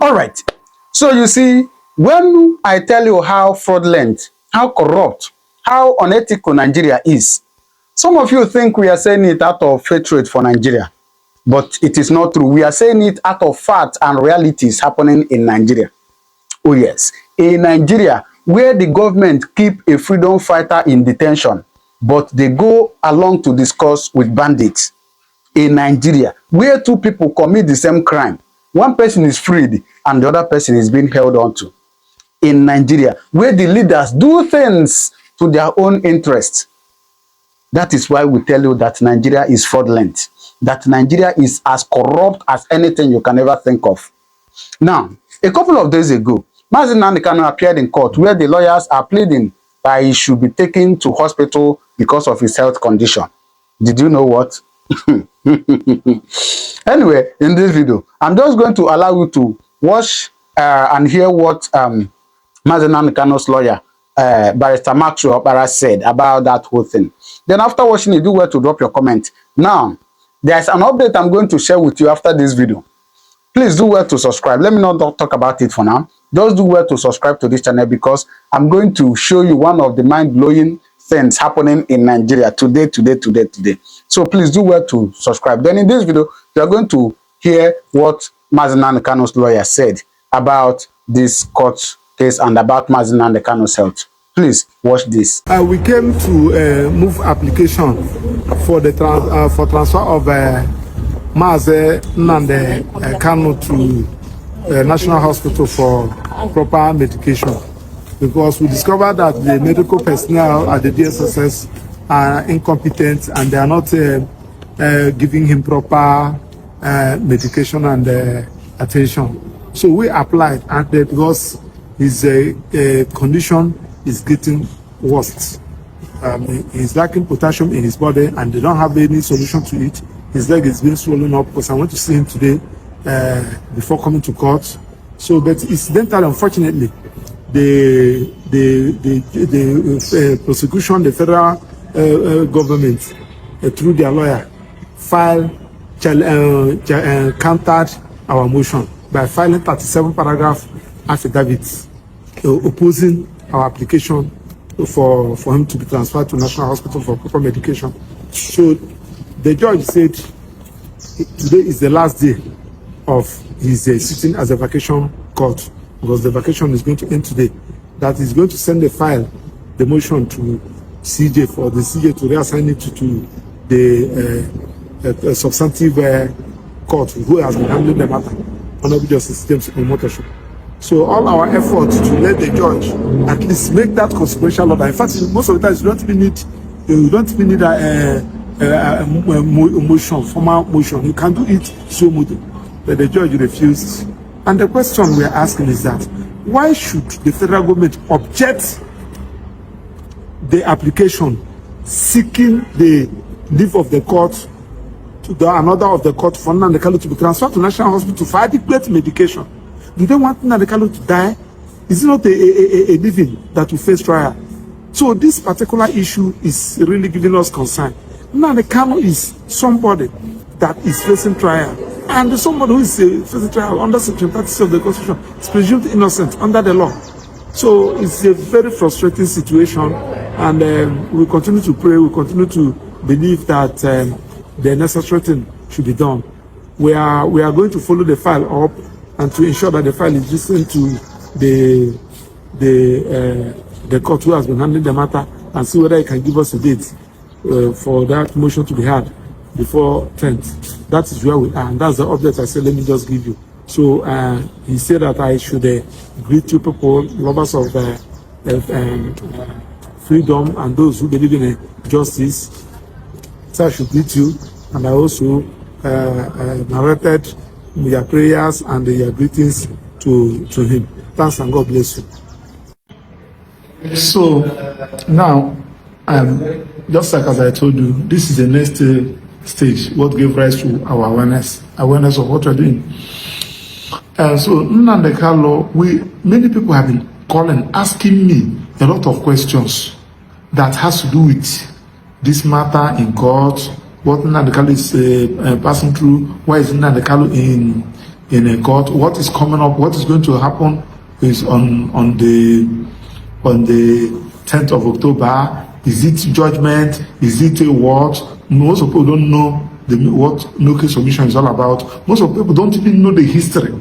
All right. So you see, when I tell you how fraudulent, how corrupt, how unethical Nigeria is, some of you think we are saying it out of hatred for Nigeria, but it is not true. We are saying it out of facts and realities happening in Nigeria. Oh yes, in Nigeria, where the government keep a freedom fighter in detention, but they go along to discuss with bandits. In Nigeria, where two people commit the same crime, one person is freed and the other person is being held on to. In Nigeria, where the leaders do things to their own interests. That is why we tell you that Nigeria is fraudulent, that Nigeria is as corrupt as anything you can ever think of. Now, a couple of days ago, Nnamdi Kanu appeared in court where the lawyers are pleading that he should be taken to hospital because of his health condition. Did you know what? Anyway, in this video, I'm just going to allow you to watch and hear what Nnamdi Kanu's lawyer, Barrister Maxwell Okpara, said about that whole thing. Then after watching it, do well to drop your comment. Now, there's an update I'm going to share with you after this video. Please do well to subscribe. Let me not talk about it for now. Just do well to subscribe to this channel because I'm going to show you one of the mind-blowing things happening in Nigeria today. So please do well to subscribe. Then in this video, you are going to hear what Nnamdi Kanu's lawyer said about this court case and about Nnamdi Kanu's health. Please watch this. We came to move application for the transfer of Nnamdi Kanu to National Hospital for proper medication, because we discovered that the medical personnel at the DSSS are incompetent and they are not giving him proper medication and attention. So we applied, and because his condition is getting worse. He's lacking potassium in his body and they don't have any solution to it. His leg is being swollen up because I went to see him today before coming to court. So, but incidentally, unfortunately, the prosecution, the federal government, through their lawyer, countered our motion by filing 37 paragraph affidavits opposing our application for him to be transferred to National Hospital for proper medication. So the judge said today is the last day of his sitting as a vacation court, because the vacation is going to end today. That is going to send the file, the motion to CJ for the CJ to reassign it to the substantive court who has been handling the matter, Honorable Justice James Omotosho. So all our efforts to let the judge at least make that consequential order. In fact, most of the times you don't even need a motion, formal motion. You can do it so much. But the judge refused. And the question we are asking is that why should the federal government object the application seeking the leave of the court to an order of the court for Nnamdi Kanu to be transferred to National Hospital for adequate medication? Do they want Nnamdi Kanu to die? Is it not a living that will face trial? So this particular issue is really giving us concern. Nnamdi Kanu is somebody that is facing trial, and somebody who is facing trial under Section 36 of the Constitution is presumed innocent under the law. So it's a very frustrating situation, and we continue to pray, we continue to believe that the necessary thing should be done. We are going to follow the file up and to ensure that the file is listened to the court who has been handling the matter, and see whether it can give us a date for that motion to be had before 10th. That is where we are, and that's the update I said let me just give you. So he said that I should greet you people, lovers of freedom and those who believe in justice. So I should greet you, and I also narrated your prayers and your greetings to him. Thanks, and God bless you. So now, just like as I told you, this is the next stage, what gave rise to our awareness of what we're doing. So Nnamdi Kanu, many people have been calling, asking me a lot of questions that has to do with this matter in court, what Nnamdi Kanu is passing through, why is Nnamdi Kanu in a court. What is coming up, what is going to happen is on the 10th of October. Is it judgment? Is it a what? Most people don't know what no case submission is all about. Most of people don't even know the history,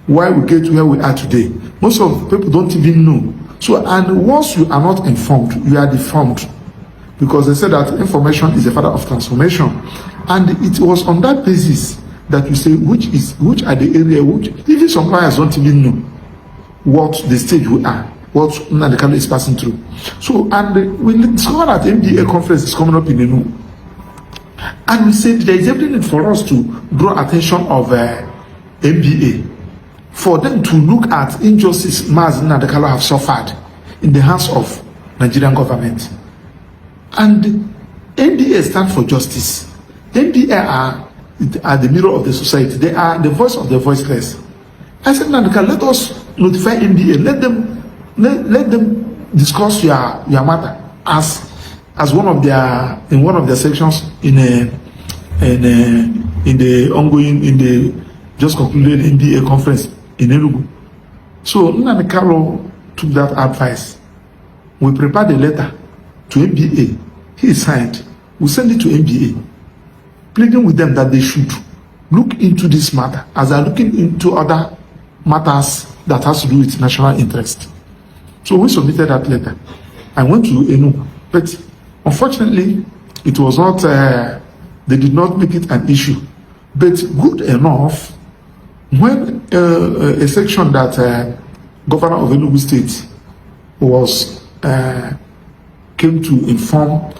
why we get where we are today. Most of people don't even know. So, and once you are not informed, you are deformed. Because they said that information is the father of transformation. And it was on that basis that you say which are the area which even some lawyers don't even know what the stage we are, what Nnamdi Kanu is passing through. So, and we discovered that MBA conference is coming up in Enugu. And we said there is every need for us to draw attention of MBA, for them to look at injustice Mazi Nnamdi Kanu have suffered in the hands of Nigerian government. And MBA stand for justice. MBA are the mirror of the society. They are the voice of the voiceless. I said, let us notify MBA. Let them discuss your matter as one of their sections in the just concluded MBA conference in Enugu. So Nnamdi Kanu took that advice. We prepared a letter to MBA. He signed. We send it to MBA, pleading with them that they should look into this matter as they are looking into other matters that has to do with national interest. So we submitted that letter. I went to Enugu, but unfortunately, it was not. They did not make it an issue. But good enough, when a section that Governor of Enugu State was came to inform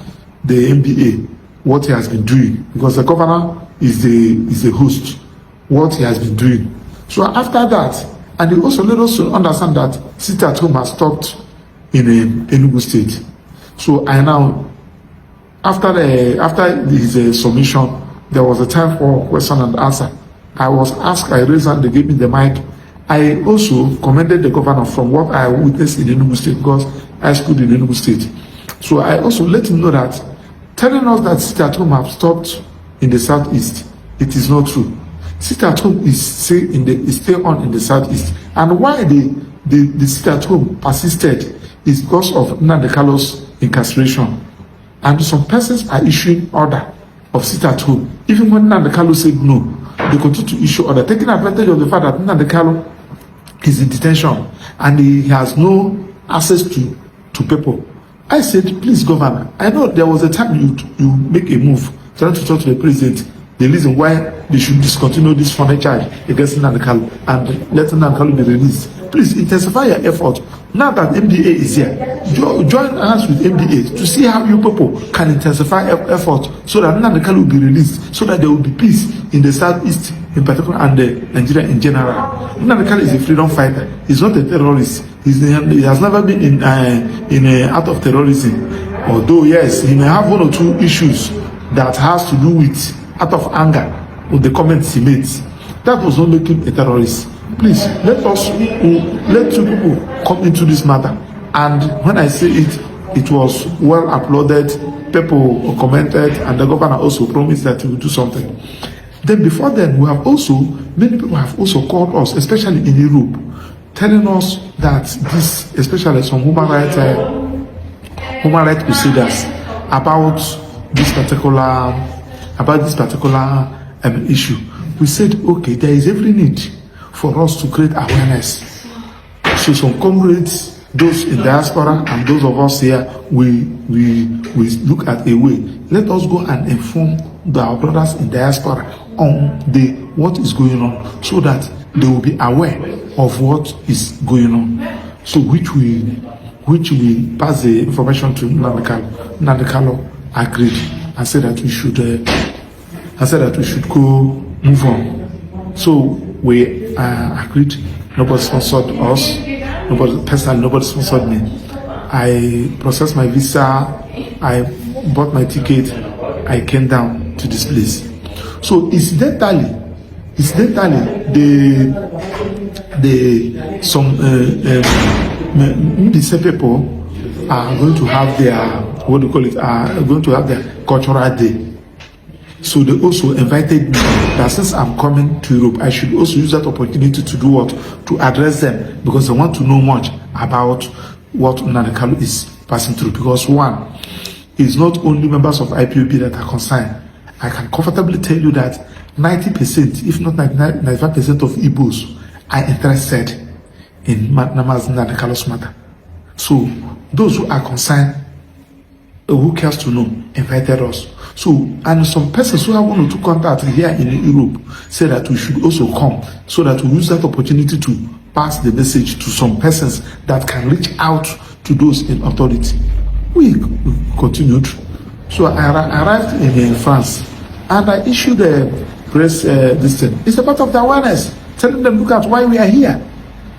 the MBA what he has been doing, because the governor is the host, what he has been doing. So after that, and he also let us understand that sit at home has stopped in Enugu State. So I now, after his submission, there was a time for question and answer. I was asked, I raised and they gave me the mic. I also commended the governor from what I witnessed in Enugu State, because I schooled in Enugu State. So I also let him know that telling us that sit at home have stopped in the southeast, it is not true. Sit at home is stay on in the southeast. And why the sit at home persisted is because of Nnamdi Kanu's incarceration. And some persons are issuing order of sit at home. Even when Nnamdi Kanu said no, they continue to issue order, taking advantage of the fact that Nnamdi Kanu is in detention and he has no access to people. I said, please, Governor, I know there was a time you make a move trying to talk to the president, the reason why they should discontinue this funding charge against Nnamdi Kanu and let Nnamdi Kanu be released. Please intensify your effort. Now that MBA is here, join us with MBA to see how you people can intensify effort so that Nnamdi Kanu will be released, so that there will be peace in the southeast in particular and Nigeria in general. Nnamdi Kanu is a freedom fighter. He's not a terrorist. He has never been in a act of terrorism. Although yes, he may have one or two issues that has to do with act of anger with the comments he made. That was not making him a terrorist. Please let two people come into this matter. And when I say it, it was well uploaded. People commented, and the governor also promised that he will do something. Then before then, many people have also called us, especially in Europe, telling us that this, especially some human rights crusaders, about this particular issue. We said, okay, there is every need for us to create awareness. So some comrades, those in diaspora and those of us here, we look at a way. Let us go and inform our brothers in diaspora on what is going on, so that they will be aware of what is going on. So which we pass the information to Nnamdi Kanu. Nnamdi Kanu agreed and said that we should go move on. So we agreed. Nobody sponsored us. Nobody sponsored me. I processed my visa. I bought my ticket. I came down to this place. So incidentally, some people are going to have their are going to have their cultural day. So they also invited me that since I'm coming to Europe, I should also use that opportunity to do what? To address them, because they want to know much about what Nnamdi Kanu is passing through. Because one, it's not only members of IPOB that are concerned. I can comfortably tell you that 90%, if not 95% of Igbos are interested in Nnamdi Kanu's matter. So those who are concerned, who cares to know, invited us. So, and some persons who have one or two contacts here in Europe said that we should also come, so that we use that opportunity to pass the message to some persons that can reach out to those in authority. We continued. So I arrived in France, and I issued a press this thing. It's a part of the awareness, telling them, look at why we are here.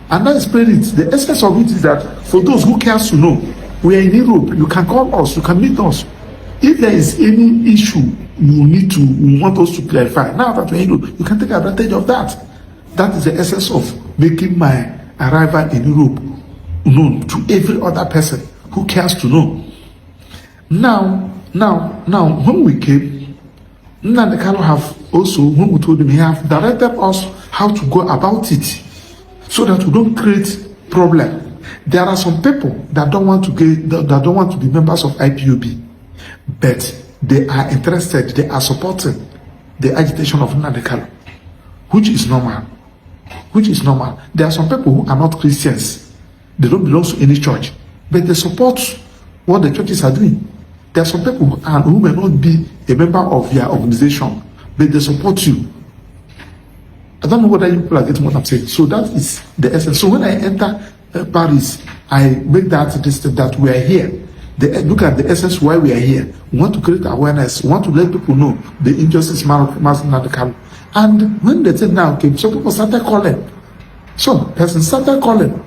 And I explained it. The essence of it is that for those who cares to know, we are in Europe. You can call us. You can meet us. If there is any issue you want us to clarify, now that we're in Europe, you can take advantage of that. That is the essence of making my arrival in Europe known to every other person who cares to know. Now, when we came, Nnamdi Kanu have also, when we told him, he have directed us how to go about it, so that we don't create problem. There are some people that don't want to be members of IPOB, but they are interested, they are supporting the agitation of Nnamdi Kanu, which is normal. There are some people who are not Christians. They don't belong to any church, but they support what the churches are doing. There are some people who may not be a member of their organization, but they support you. I don't know whether you people are getting what I'm saying. So that is the essence. So when I enter Paris, I make that we are here. Look at the essence why we are here. We want to create awareness. We want to let people know the injustice Nnamdi Kanu. And when the thing now came, some people started calling. Some persons started calling.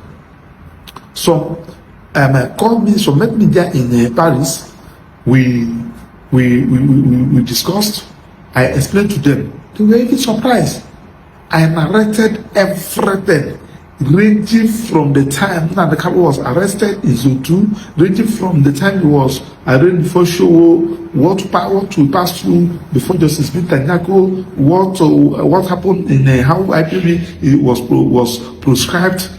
Some called me, some met me there in Paris. We discussed. I explained to them. They were even surprised. I narrated everything, ranging from the time Nnamdi Kanu was arrested in Zone 2, ranging from the time he was arraigned before Show, what we passed through before Justice Bitanyako, what happened in how IPOB was proscribed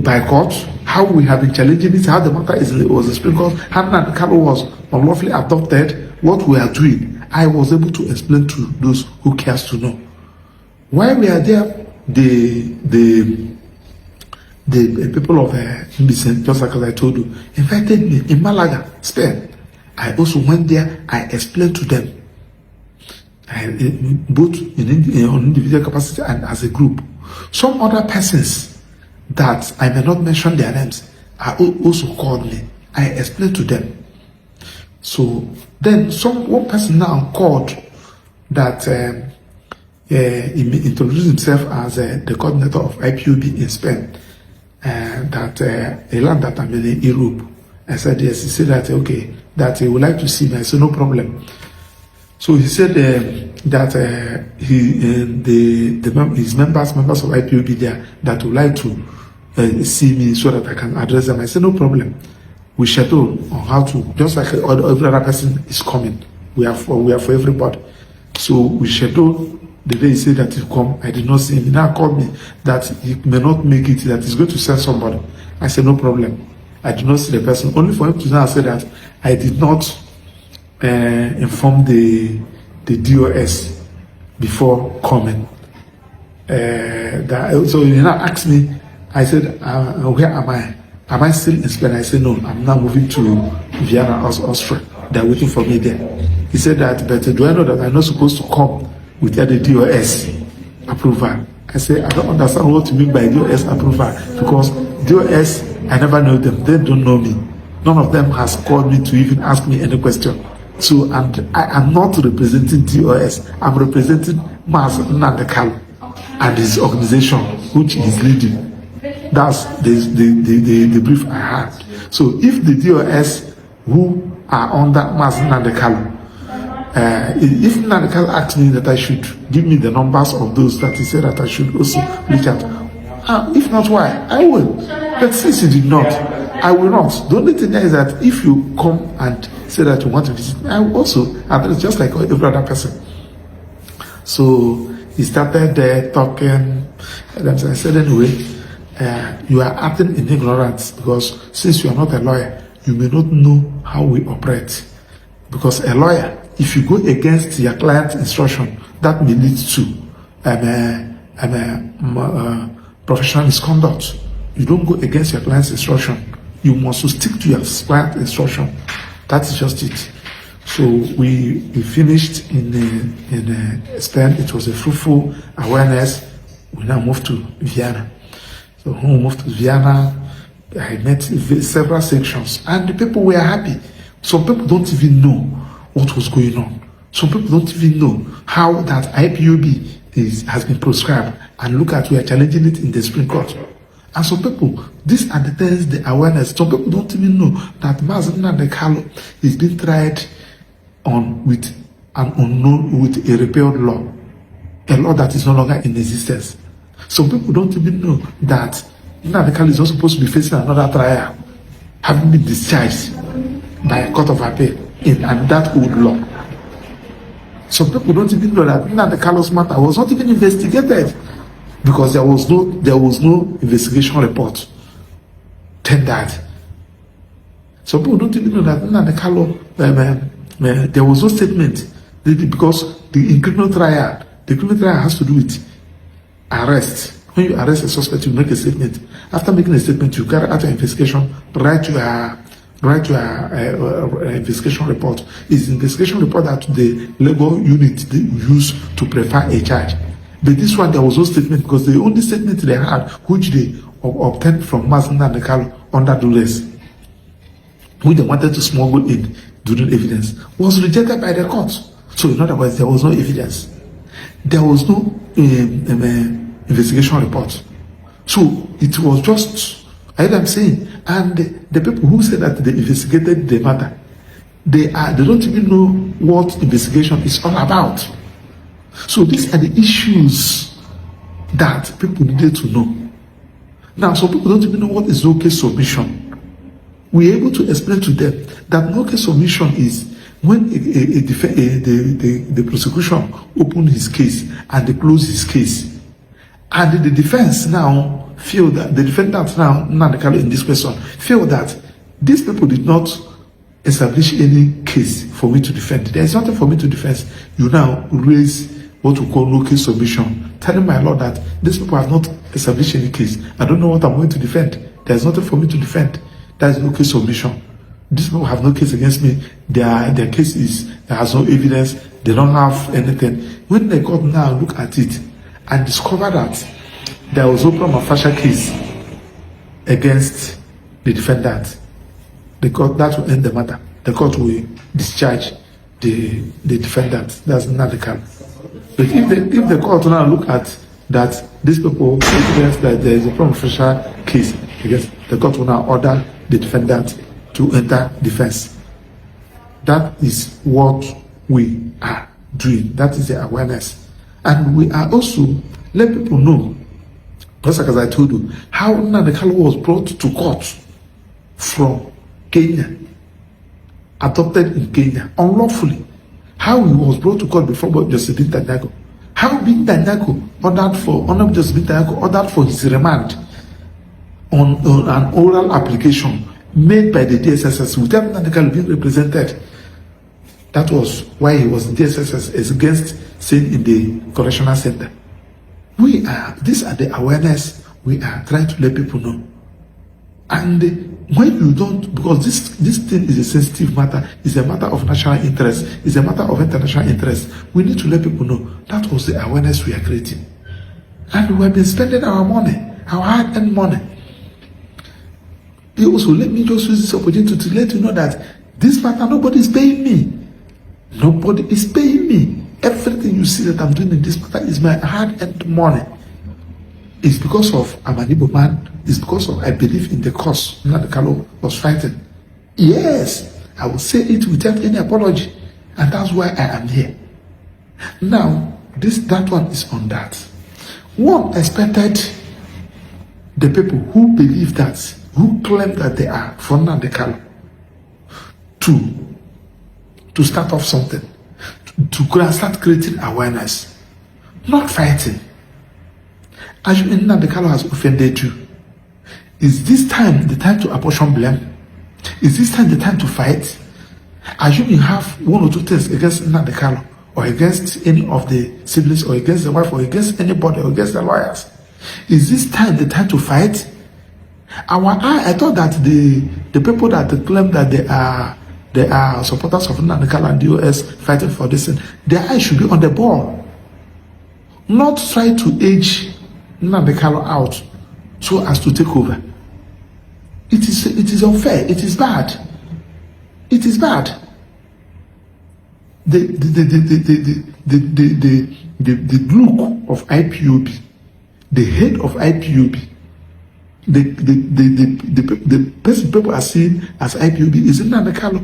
by court, how we have been challenging it, how the matter was a Supreme Court, how Nnamdi Kanu was unlawfully adopted, what we are doing. I was able to explain to those who cares to know. While we are there, the people of Mbisen, just like I told you, invited me in Malaga, Spain. I also went there. I explained to them, both on individual capacity and as a group. Some other persons that I may not mention their names are also called me. I explained to them. So then one person now called that. He introduced himself as the coordinator of IPOB in Spain, that he learned that I'm in Europe. I said yes. He said that okay, that he would like to see me. I said no problem. So he said that his members of IPOB there that would like to see me so that I can address them. I said no problem. We schedule on how to, just like every other person is coming. We are for everybody. So we schedule. The day he said that he'll come, I did not see him. He now called me that he may not make it, that he's going to send somebody. I said, no problem. I did not see the person. Only for him to now say that I did not inform the DOS before coming. So he now asked me, I said, where am I? Am I still in Spain? I said, no, I'm now moving to Vienna, Austria. They're waiting for me there. He said that, but do I know that I'm not supposed to come without the DOS approval? I say, I don't understand what you mean by DOS approval, because DOS, I never know them. They don't know me. None of them has called me to even ask me any question. So, and I am not representing DOS. I'm representing Nnamdi Kanu and his organization, which he is leading. That's the brief I had. So, if the DOS who are under Nnamdi Kanu, if Nnamdi Kanu asked me that I should give me the numbers of those that he said that I should also reach out, if not, why? I will. But since he did not, I will not. The only thing is that if you come and say that you want to visit me, I will also address just like every other person. So he started there talking, and I said, anyway, you are acting in ignorance because since you are not a lawyer, you may not know how we operate. Because a lawyer, if you go against your client's instruction, that may lead to professional misconduct. You don't go against your client's instruction. You must stick to your client's instruction. That is just it. So we finished in Spain. It was a fruitful awareness. We now moved to Vienna. So when we moved to Vienna, I met several sections, and the people were happy. Some people don't even know what was going on. Some people don't even know how that IPOB has been prescribed, and look at, we are challenging it in the Supreme Court. And some people, these are the things, the awareness. Some people don't even know that Nnamdi Kanu is being tried on with an unknown, with a repealed law, a law that is no longer in existence. Some people don't even know that Nnamdi Kanu is not supposed to be facing another trial, having been discharged by a court of appeal and that old law. Some people don't even know that Nnamdi Kanu's matter was not even investigated because there was no investigation report tendered. Some people don't even know that Nnamdi Kanu, there was no statement because in criminal trial has to do with arrest. When you arrest a suspect, you make a statement. After making a statement, you carry out your investigation, write your investigation report. It's the investigation report that the legal unit they use to prepare a charge. But this one, there was no statement because the only statement they had, which they obtained from Nnamdi Kanu under duress, which they wanted to smuggle in during evidence, was rejected by the court. So in other words, there was no evidence. There was no investigation report. So it was just, I'm saying, and the people who said that they investigated the matter, they don't even know what investigation is all about. So these are the issues that people needed to know. Now, some people don't even know what is no case submission. We're able to explain to them that no case submission is when the prosecution opened his case and they closed his case, and the defense now feel that the defendant now in this question feel that these people did not establish any case for me to defend. There is nothing for me to defend. You now raise what we call no case submission, telling my lord that these people have not established any case. I don't know what I'm going to defend. There is nothing for me to defend. That is no case submission. These people have no case against me. Their case there has no evidence. They don't have anything. When the court now look at it and discover that there was no prima facie case against the defendant, the court, that will end the matter. The court will discharge the defendant. That's not the case. But if the court now look at that these people evidence that there is a prima facie case against, the court will now order the defendant to enter defense. That is what we are doing. That is the awareness. And we are also let people know, just like as I told you, how Nnamdi Kanu was brought to court from Kenya, adopted in Kenya, unlawfully. How he was brought to court before Justice Binta-Nyako. How Binta-Nyako Honorable Justice Binta-Nyako ordered for his remand on an oral application made by the DSSS without Nnamdi Kanu being represented. That was why he was in DSSS as against staying in the correctional center. These are the awareness we are trying to let people know. And when you don't, because this thing is a sensitive matter, it's a matter of national interest, it's a matter of international interest, we need to let people know that was the awareness we are creating. And we have been spending our money, our hard-earned money. Also, let me just use this opportunity to let you know that this matter, nobody is paying me. Nobody is paying me. Everything you see that I'm doing in this matter is my hard-earned money. It's because of I'm an Igbo man. It's because of I believe in the cause Nnamdi Kanu was fighting. Yes, I will say it without any apology, and that's why I am here. Now, that one is on that. One expected the people who believe that, who claim that they are for Nnamdi Kanu, to to start off something, to start creating awareness, not fighting. As you Nnamdi Kanu has offended you, is this time the time to apportion blame? Is this time the time to fight? Assume you have one or two things against Nnamdi Kanu, or against any of the siblings, or against the wife, or against anybody, or against the lawyers. Is this time the time to fight? I thought that the people that claim that they are supporters of Nnamdi Kanu and the US fighting for this thing, their eyes should be on the ball, not try to edge Nnamdi Kanu out so as to take over. It is unfair. It is bad. It is bad. The look of IPOB, the head of IPOB, the person people are seeing as IPOB is Nnamdi Kanu.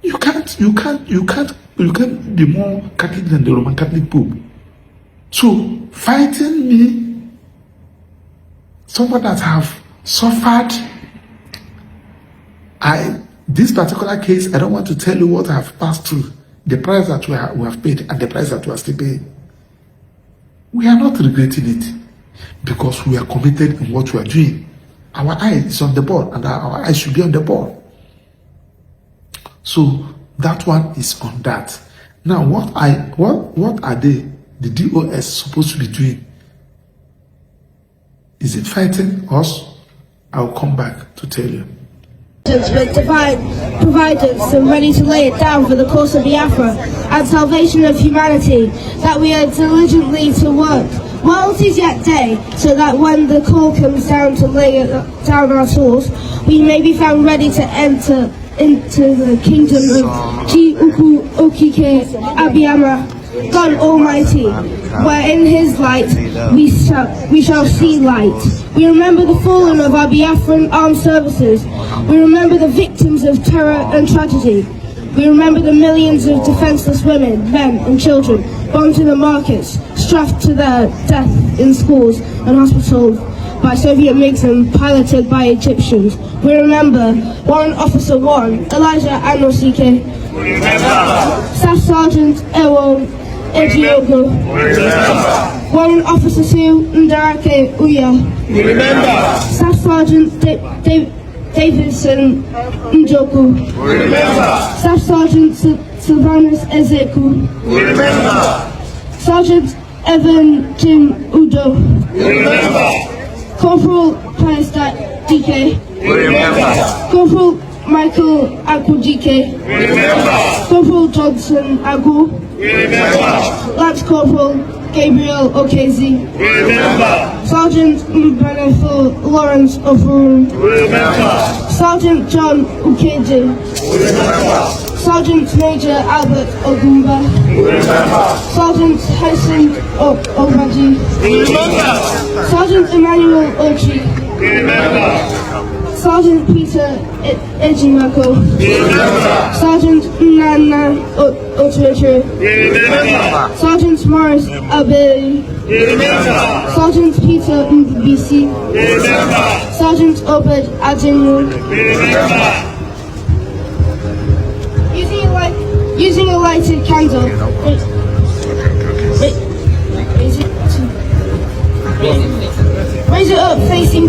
You can't be more Catholic than the Roman Catholic Pope. So fighting me, someone that have suffered, this particular case, I don't want to tell you what I have passed through, the price that we have paid, and the price that we are still paying. We are not regretting it because we are committed in what we are doing. Our eye is on the ball, and our eyes should be on the ball. So that one is on that. Now, what are the DOS supposed to be doing? Is it fighting us? I'll come back to tell you. But divine providence and ready to lay it down for the cause of Biafra and salvation of humanity, that we are diligently to work while it is yet day, so that when the call comes down to lay down our tools, we may be found ready to enter into the kingdom of Ji Uku Okike Abiyama, God Almighty, where in His light we shall see light. We remember the fallen of our Biafran armed services. We remember the victims of terror and tragedy. We remember the millions of defenseless women, men and children bombed in the markets, strapped to their death in schools and hospitals by Soviet MiGs and piloted by Egyptians. We remember Warrant Officer 1, Elijah Anosike, Staff Sergeant Ewon Ejiogo, Warrant Officer 2, Ndarake Uya, Staff Sergeant Davidson Njoku, Staff Sergeant Sylvanus Ezeku, Sergeant Evan Jim Udo, Corporal Pius DK, Corporal Michael Akujike, Corporal Johnson Agu, Lance Corporal Gabriel Okezi, Sergeant Mbanefo Lawrence Ofuru, Sergeant John Ukeje, Sergeant Major Albert Ogumba, Sergeant Tyson Obaji, Sergeant Emmanuel Ochi, Sergeant Peter Ejimako, Sergeant Nana Otuetre, Sergeant Morris Abeli, Sergeant Peter Mbisi, Sergeant Obed Adenu. Using a lighted candle, raise it up, facing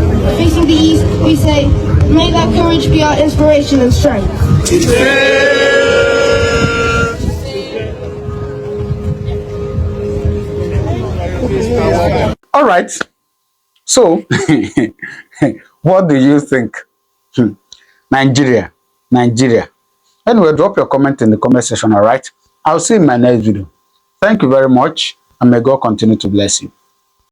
the east, we say, may that courage be our inspiration and strength. All right. So, what do you think? Nigeria. Anyway, drop your comment in the comment section, all right? I'll see you in my next video. Thank you very much, and may God continue to bless you.